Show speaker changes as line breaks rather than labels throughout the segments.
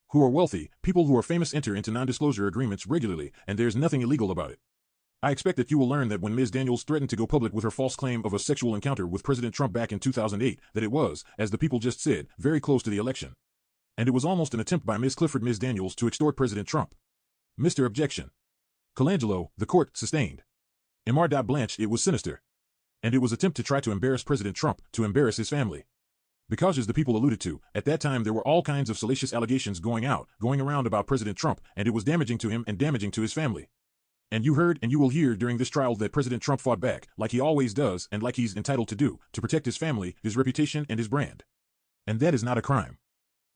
who are wealthy, people who are famous enter into non-disclosure agreements regularly, and there's nothing illegal about it. I expect that you will learn that when Ms. Daniels threatened to go public with her false claim of a sexual encounter with President Trump back in 2008, that it was, as the people just said, very close to the election. And it was almost an attempt by Ms. Clifford Ms. Daniels to extort President Trump. Mr. Objection. Colangelo, the court, sustained. Mr. Blanche, it was sinister. And it was attempt to try to embarrass President Trump, to embarrass his family. Because as the people alluded to, at that time there were all kinds of salacious allegations going around about President Trump, and it was damaging to him and damaging to his family. And you heard and you will hear during this trial that President Trump fought back, like he always does and like he's entitled to do, to protect his family, his reputation, and his brand. And that is not a crime.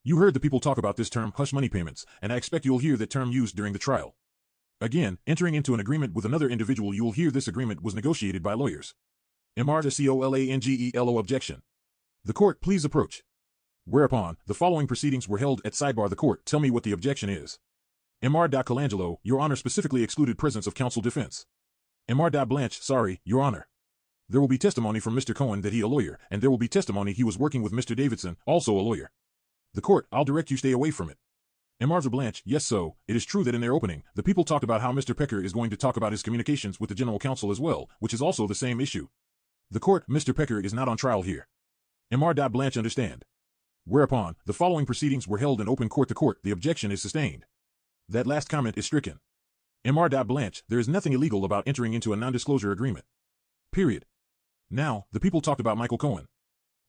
You heard the people talk about this term hush money payments, and I expect you'll hear that term used during the trial. Again, entering into an agreement with another individual, you will hear this agreement was negotiated by lawyers. Mr. Objection. The court, please approach. Whereupon, the following proceedings were held at sidebar. The court, tell me what the objection is. Mr. Colangelo, Your Honor, specifically excluded presence of counsel defense. Mr. Blanche, sorry, Your Honor. There will be testimony from Mr. Cohen that he a lawyer, and there will be testimony he was working with Mr. Davidson, also a lawyer. The court, I'll direct you stay away from it. Mr. Blanche, yes, so, it is true that in their opening, the people talked about how Mr. Pecker is going to talk about his communications with the general counsel as well, which is also the same issue. The court, Mr. Pecker is not on trial here. Mr. Blanche, understand. Whereupon, the following proceedings were held in open court. The court, the objection is sustained. That last comment is stricken. Mr. Blanche, there is nothing illegal about entering into a non-disclosure agreement. Period. Now, the people talked about Michael Cohen.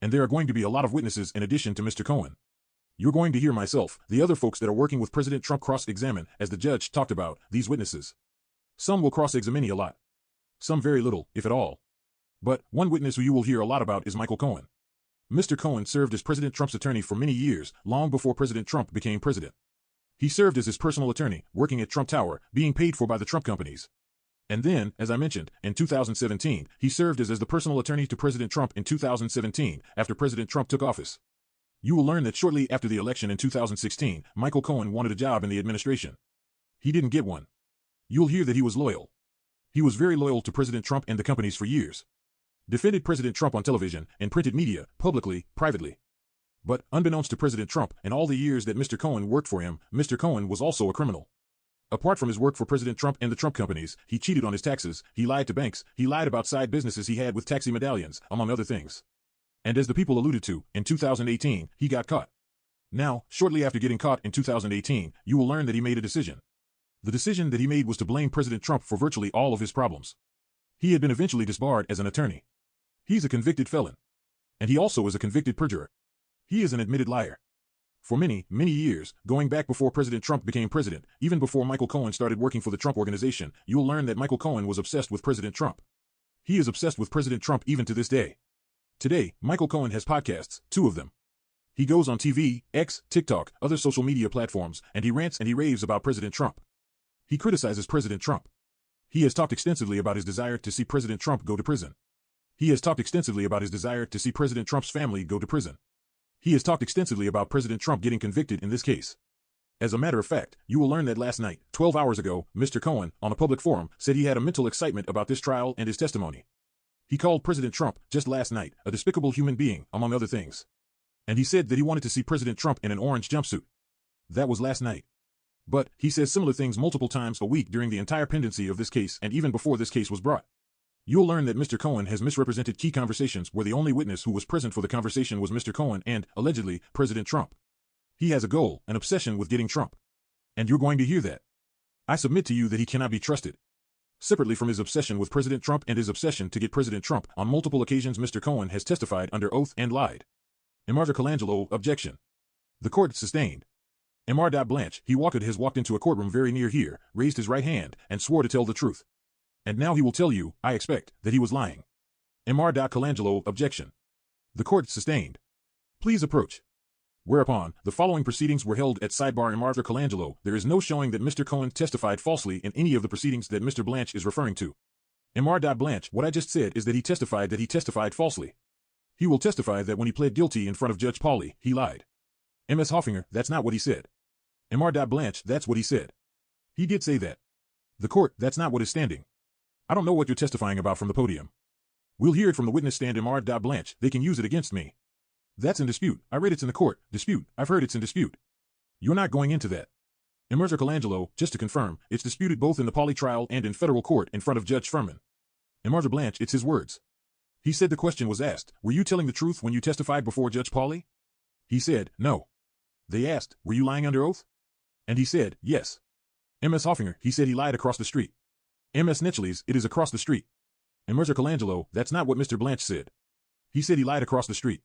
And there are going to be a lot of witnesses in addition to Mr. Cohen. You're going to hear myself, the other folks that are working with President Trump cross-examine, as the judge talked about, these witnesses. Some will cross-examine a lot. Some very little, if at all. But one witness who you will hear a lot about is Michael Cohen. Mr. Cohen served as President Trump's attorney for many years, long before President Trump became president. He served as his personal attorney, working at Trump Tower, being paid for by the Trump companies. And then, as I mentioned, in 2017, he served as the personal attorney to President Trump in 2017, after President Trump took office. You will learn that shortly after the election in 2016, Michael Cohen wanted a job in the administration. He didn't get one. You'll hear that he was loyal. He was very loyal to President Trump and the companies for years. Defended President Trump on television and printed media, publicly, privately. But, unbeknownst to President Trump and all the years that Mr. Cohen worked for him, Mr. Cohen was also a criminal. Apart from his work for President Trump and the Trump companies, he cheated on his taxes, he lied to banks, he lied about side businesses he had with taxi medallions, among other things. And as the people alluded to, in 2018, he got caught. Now, shortly after getting caught in 2018, you will learn that he made a decision. The decision that he made was to blame President Trump for virtually all of his problems. He had been eventually disbarred as an attorney. He's a convicted felon. And he also is a convicted perjurer. He is an admitted liar. For many, many years, going back before President Trump became president, even before Michael Cohen started working for the Trump Organization, you'll learn that Michael Cohen was obsessed with President Trump. He is obsessed with President Trump even to this day. Today, Michael Cohen has podcasts, 2 of them. He goes on TV, X, TikTok, other social media platforms, and he rants and he raves about President Trump. He criticizes President Trump. He has talked extensively about his desire to see President Trump go to prison. He has talked extensively about his desire to see President Trump's family go to prison. He has talked extensively about President Trump getting convicted in this case. As a matter of fact, you will learn that last night, 12 hours ago, Mr. Cohen, on a public forum, said he had a mental excitement about this trial and his testimony. He called President Trump, just last night, a despicable human being, among other things. And he said that he wanted to see President Trump in an orange jumpsuit. That was last night. But, he says similar things multiple times a week during the entire pendency of this case and even before this case was brought. You'll learn that Mr. Cohen has misrepresented key conversations where the only witness who was present for the conversation was Mr. Cohen and, allegedly, President Trump. He has a goal, an obsession with getting Trump. And you're going to hear that. I submit to you that he cannot be trusted. Separately from his obsession with President Trump and his obsession to get President Trump, on multiple occasions Mr. Cohen has testified under oath and lied. Mr. Colangelo, objection. The court sustained. Mr. Blanche, he has walked into a courtroom very near here, raised his right hand, and swore to tell the truth. And now he will tell you, I expect, that he was lying. Mr. Colangelo, objection. The court sustained. Please approach. Whereupon, the following proceedings were held at sidebar. Mr. Colangelo, there is no showing that Mr. Cohen testified falsely in any of the proceedings that Mr. Blanche is referring to. Mr. Blanche, what I just said is that he testified falsely. He will testify that when he pled guilty in front of Judge Pauley, he lied. Ms. Hoffinger, that's not what he said. Mr. Blanche, that's what he said. He did say that. The court, that's not what is standing. I don't know what you're testifying about from the podium. We'll hear it from the witness stand. Mr. Blanche, they can use it against me. That's in dispute. I read it's in the court. Dispute. I've heard it's in dispute. You're not going into that. Mr. Colangelo, just to confirm, it's disputed both in the Pauley trial and in federal court in front of Judge Furman. Mr. Blanche, it's his words. He said the question was asked, were you telling the truth when you testified before Judge Pauley? He said, no. They asked, were you lying under oath? And he said, yes. Ms. Hoffinger, he said he lied across the street. Ms. Netchleys, it is across the street. Mr. Colangelo, that's not what Mr. Blanche said. He said he lied across the street.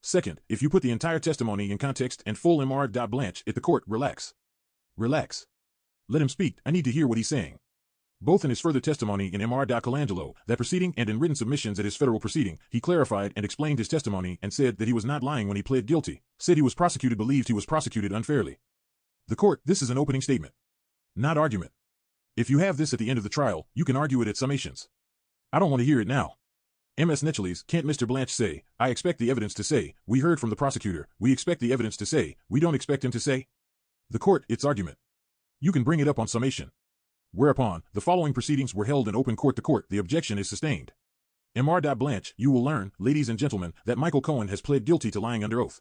Second, if you put the entire testimony in context and full Mr. Blanche at the court, relax. Relax. Let him speak, I need to hear what he's saying. Both in his further testimony in Mr. Colangelo, that proceeding, and in written submissions at his federal proceeding, he clarified and explained his testimony and said that he was not lying when he pled guilty, said he was prosecuted, believed he was prosecuted unfairly. The court, this is an opening statement. Not argument. If you have this at the end of the trial, you can argue it at summations. I don't want to hear it now. Ms. Netchleys, can't Mr. Blanche say, I expect the evidence to say, we heard from the prosecutor, we expect the evidence to say, we don't expect him to say? The court, its argument. You can bring it up on summation. Whereupon, the following proceedings were held in open court to court, the objection is sustained. Mr. Blanche, you will learn, ladies and gentlemen, that Michael Cohen has pled guilty to lying under oath.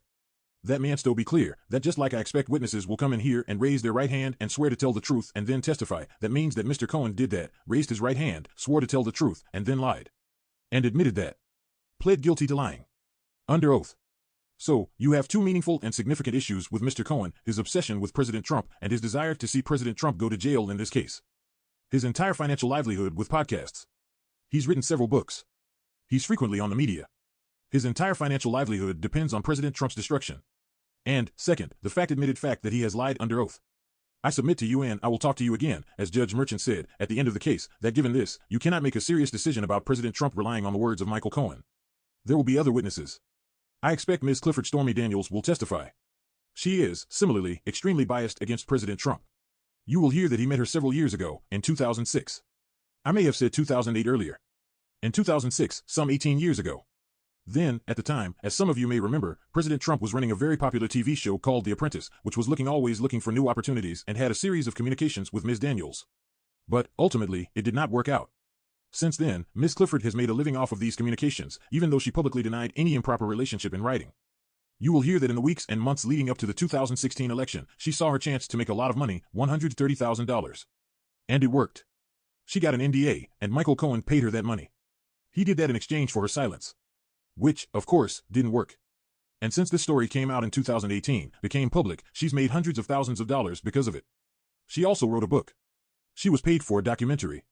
That means to be clear, that just like I expect witnesses will come in here and raise their right hand and swear to tell the truth and then testify, that means that Mr. Cohen did that, raised his right hand, swore to tell the truth, and then lied. And admitted that. Pled guilty to lying. Under oath. So, you have two meaningful and significant issues with Mr. Cohen, his obsession with President Trump and his desire to see President Trump go to jail in this case. His entire financial livelihood with podcasts. He's written several books. He's frequently on the media. His entire financial livelihood depends on President Trump's destruction. And, second, the admitted fact that he has lied under oath. I submit to you and I will talk to you again, as Judge Merchant said, at the end of the case, that given this, you cannot make a serious decision about President Trump relying on the words of Michael Cohen. There will be other witnesses. I expect Ms. Clifford Stormy Daniels will testify. She is, similarly, extremely biased against President Trump. You will hear that he met her several years ago, in 2006. I may have said 2008 earlier. In 2006, some 18 years ago. Then, at the time, as some of you may remember, President Trump was running a very popular TV show called The Apprentice, which was always looking for new opportunities and had a series of communications with Ms. Daniels. But, ultimately, it did not work out. Since then, Ms. Clifford has made a living off of these communications, even though she publicly denied any improper relationship in writing. You will hear that in the weeks and months leading up to the 2016 election, she saw her chance to make a lot of money, $130,000. And it worked. She got an NDA, and Michael Cohen paid her that money. He did that in exchange for her silence. Which, of course, didn't work. And since this story came out in 2018, became public, she's made hundreds of thousands of dollars because of it. She also wrote a book. She was paid for a documentary.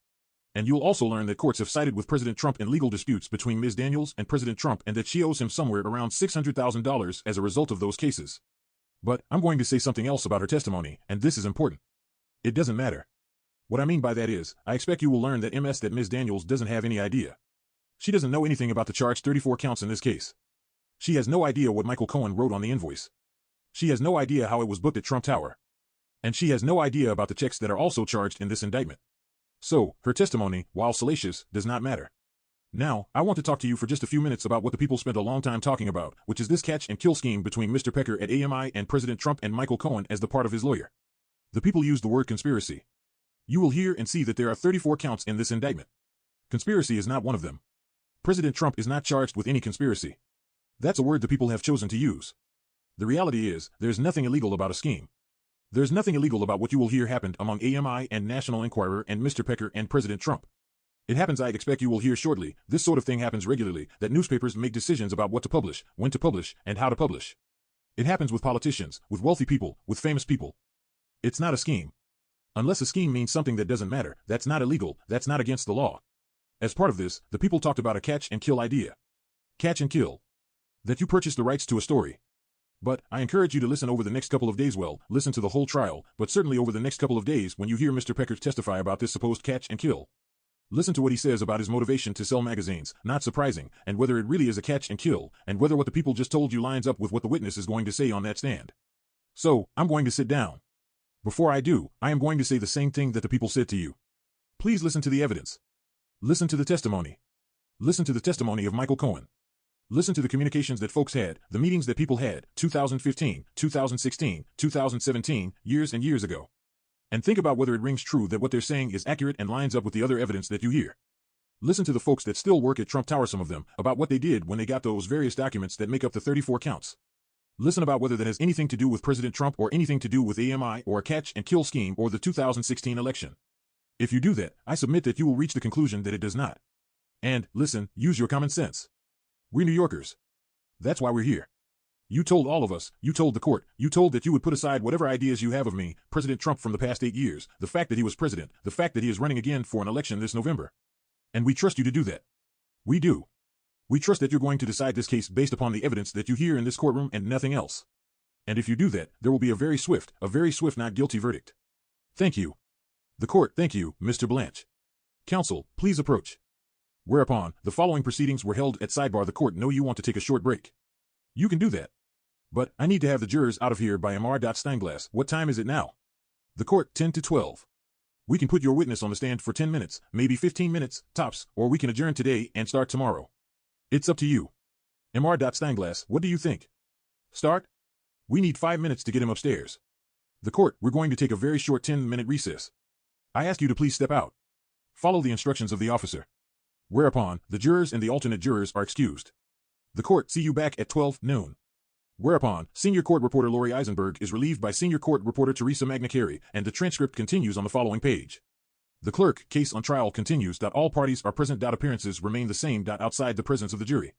And you'll also learn that courts have sided with President Trump in legal disputes between Ms. Daniels and President Trump and that she owes him somewhere around $600,000 as a result of those cases. But I'm going to say something else about her testimony, and this is important. It doesn't matter. What I mean by that is, I expect you will learn that Ms. Daniels doesn't have any idea. She doesn't know anything about the charged 34 counts in this case. She has no idea what Michael Cohen wrote on the invoice. She has no idea how it was booked at Trump Tower. And she has no idea about the checks that are also charged in this indictment. So, her testimony, while salacious, does not matter. Now, I want to talk to you for just a few minutes about what the people spent a long time talking about, which is this catch and kill scheme between Mr. Pecker at AMI and President Trump and Michael Cohen as the part of his lawyer. The people used the word conspiracy. You will hear and see that there are 34 counts in this indictment. Conspiracy is not one of them. President Trump is not charged with any conspiracy. That's a word the people have chosen to use. The reality is, there's nothing illegal about a scheme. There's nothing illegal about what you will hear happened among AMI and National Enquirer and Mr. Pecker and President Trump. It happens, I expect you will hear shortly, this sort of thing happens regularly, that newspapers make decisions about what to publish, when to publish, and how to publish. It happens with politicians, with wealthy people, with famous people. It's not a scheme. Unless a scheme means something that doesn't matter, that's not illegal, that's not against the law. As part of this, the people talked about a catch and kill idea. Catch and kill. That you purchase the rights to a story. But, I encourage you to listen over the next couple of days, well, listen to the whole trial, but certainly over the next couple of days when you hear Mr. Pecker testify about this supposed catch and kill. Listen to what he says about his motivation to sell magazines, not surprising, and whether it really is a catch and kill, and whether what the people just told you lines up with what the witness is going to say on that stand. So, I'm going to sit down. Before I do, I am going to say the same thing that the people said to you. Please listen to the evidence. Listen to the testimony. Listen to the testimony of Michael Cohen. Listen to the communications that folks had, the meetings that people had, 2015, 2016, 2017, years and years ago. And think about whether it rings true that what they're saying is accurate and lines up with the other evidence that you hear. Listen to the folks that still work at Trump Tower, some of them, about what they did when they got those various documents that make up the 34 counts. Listen about whether that has anything to do with President Trump or anything to do with AMI or a catch and kill scheme or the 2016 election. If you do that, I submit that you will reach the conclusion that it does not. And, listen, use your common sense. We're New Yorkers. That's why we're here. You told all of us, you told the court, you told that you would put aside whatever ideas you have of me, President Trump, from the past 8 years, the fact that he was president, the fact that he is running again for an election this November. And we trust you to do that. We do. We trust that you're going to decide this case based upon the evidence that you hear in this courtroom and nothing else. And if you do that, there will be a very swift not guilty verdict. Thank you. The court, thank you, Mr. Blanche. Counsel, please approach. Whereupon, the following proceedings were held at sidebar. The court know you want to take a short break. You can do that. But I need to have the jurors out of here by Mr. What time is it now? The court, 10 to 12. We can put your witness on the stand for 10 minutes, maybe 15 minutes, tops, or we can adjourn today and start tomorrow. It's up to you. Mr. What do you think? Start? We need 5 minutes to get him upstairs. The court, we're going to take a very short 10-minute recess. I ask you to please step out. Follow the instructions of the officer. Whereupon, the jurors and the alternate jurors are excused. The court, see you back at 12 noon. Whereupon, Senior Court Reporter Lori Eisenberg is relieved by Senior Court Reporter Teresa Magna-Carey, and the transcript continues on the following page. The clerk, case on trial continues. All parties are present. Appearances remain the same. Outside the presence of the jury.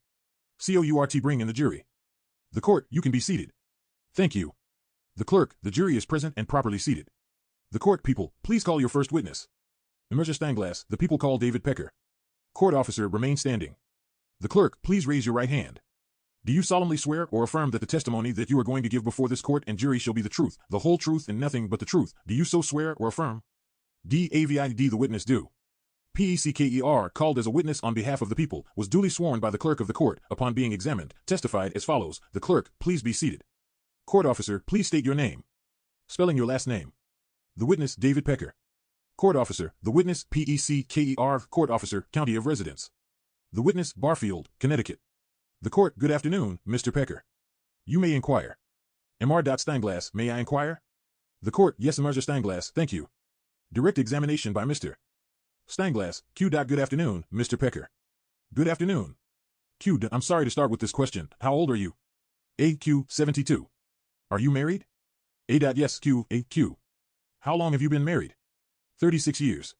COURT, bring in the jury. The court, you can be seated. Thank you. The clerk, the jury is present and properly seated. The court, people, please call your first witness. Mr. The people call David Pecker. Court officer, remain standing. The clerk, please raise your right hand. Do you solemnly swear or affirm that the testimony that you are going to give before this court and jury shall be the truth, the whole truth, and nothing but the truth? Do you so swear or affirm? DAVID, the witness do. PECKER, called as a witness on behalf of the people, was duly sworn by the clerk of the court, upon being examined, testified as follows. The clerk, please be seated. Court officer, please state your name. Spelling your last name. The witness, David Pecker. Court officer, the witness, PECKER, court officer, county of residence. The witness, Barfield, Connecticut. The court, good afternoon, Mr. Pecker. You may inquire. Mr. May I inquire? The court, yes, Mr. Thank you. Direct examination by Mr. Stanglass, Q. Good afternoon, Mr. Pecker. Good afternoon. Q. I'm sorry to start with this question. How old are you? AQ, 72. Are you married? A. Yes, Q. AQ. How long have you been married? 36 years.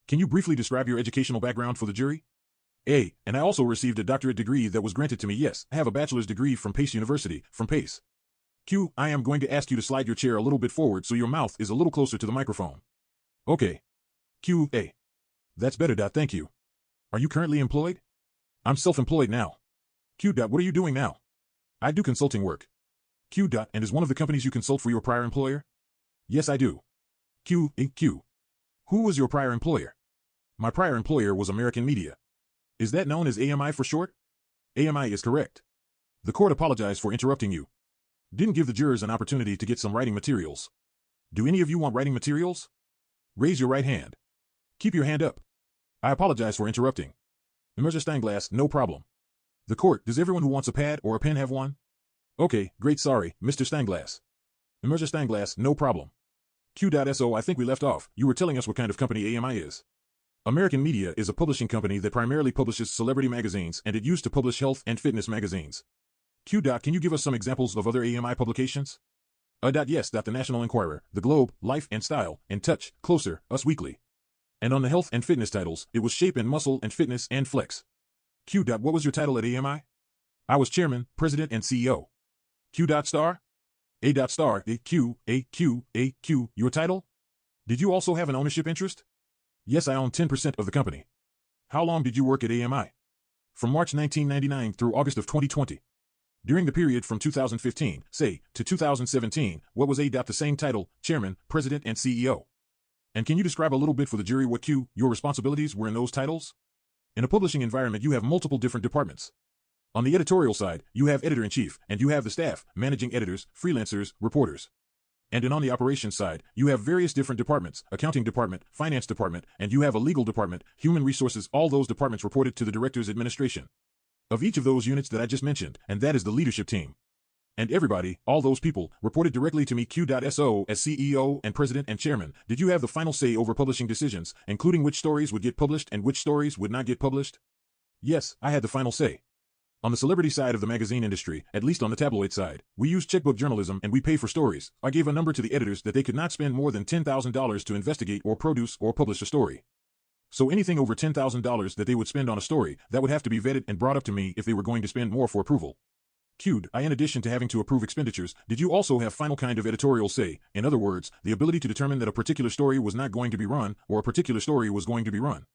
Can you briefly describe your educational background for the jury? A. And I also received a doctorate degree that was granted to me. Yes, I have a bachelor's degree from Pace University, from Pace. Q. I am going to ask you to slide your chair a little bit forward so your mouth is a little closer to the microphone. Okay. Q. A. That's better. Thank you. Are you currently employed? I'm self-employed now. Q. What are you doing now? I do consulting work. Q. And is one of the companies you consult for your prior employer? Yes, I do. Q. Q. Who was your prior employer? My prior employer was American Media. Is that known as AMI for short? AMI is correct. The court apologized for interrupting you. Didn't give the jurors an opportunity to get some writing materials. Do any of you want writing materials? Raise your right hand. Keep your hand up. I apologize for interrupting. Mr. Stanglass, no problem. The court, does everyone who wants a pad or a pen have one? Okay, great, sorry, Mr. Stanglass. Mr. Stanglass, no problem. Q.So I think we left off. You were telling us what kind of company AMI is. American Media is a publishing company that primarily publishes celebrity magazines, and it used to publish health and fitness magazines. Q. Can you give us some examples of other AMI publications? Yes, the National Enquirer, The Globe, Life and Style, and Touch, Closer, Us Weekly. And on the health and fitness titles, it was Shape and Muscle and Fitness and Flex. Q. What was your title at AMI? I was chairman, president, and CEO. Q. Star? A. Star, A. Your title? Did you also have an ownership interest? Yes, I own 10% of the company. How long did you work at AMI? From March 1999 through August of 2020. During the period from 2015, say, to 2017, what was the same title, chairman, president, and CEO? And can you describe a little bit for the jury what your responsibilities were in those titles? In a publishing environment, you have multiple different departments. On the editorial side, you have editor-in-chief, and you have the staff, managing editors, freelancers, reporters. And on the operations side, you have various different departments, accounting department, finance department, and you have a legal department, human resources. All those departments reported to the director's administration of each of those units that I just mentioned, and that is the leadership team. And everybody, all those people, reported directly to me. Q.So as CEO and president and chairman, did you have the final say over publishing decisions, including which stories would get published and which stories would not get published? Yes, I had the final say. On the celebrity side of the magazine industry, at least on the tabloid side, we use checkbook journalism and we pay for stories. I gave a number to the editors that they could not spend more than $10,000 to investigate or produce or publish a story. So anything over $10,000 that they would spend on a story, that would have to be vetted and brought up to me if they were going to spend more for approval. Q'd, in addition to having to approve expenditures, did you also have final kind of editorial say? In other words, the ability to determine that a particular story was not going to be run, or a particular story was going to be run.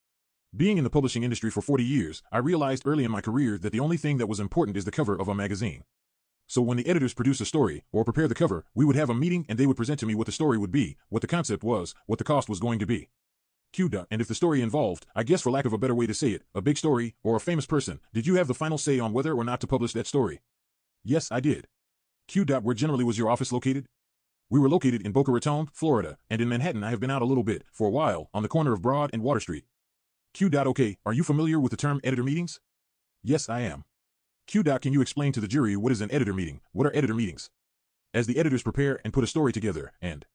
Being in the publishing industry for 40 years, I realized early in my career that the only thing that was important is the cover of a magazine. So when the editors produce a story, or prepare the cover, we would have a meeting and they would present to me what the story would be, what the concept was, what the cost was going to be. Q'd, and if the story involved, I guess for lack of a better way to say it, a big story, or a famous person, did you have the final say on whether or not to publish that story? Yes, I did. Q'd, where generally was your office located? We were located in Boca Raton, Florida, and in Manhattan I have been out a little bit, for a while, on the corner of Broad and Water Street. Q'd, okay, are you familiar with the term editor meetings? Yes, I am. Q'd, can you explain to the jury what is an editor meeting? What are editor meetings? As the editors prepare and put a story together, and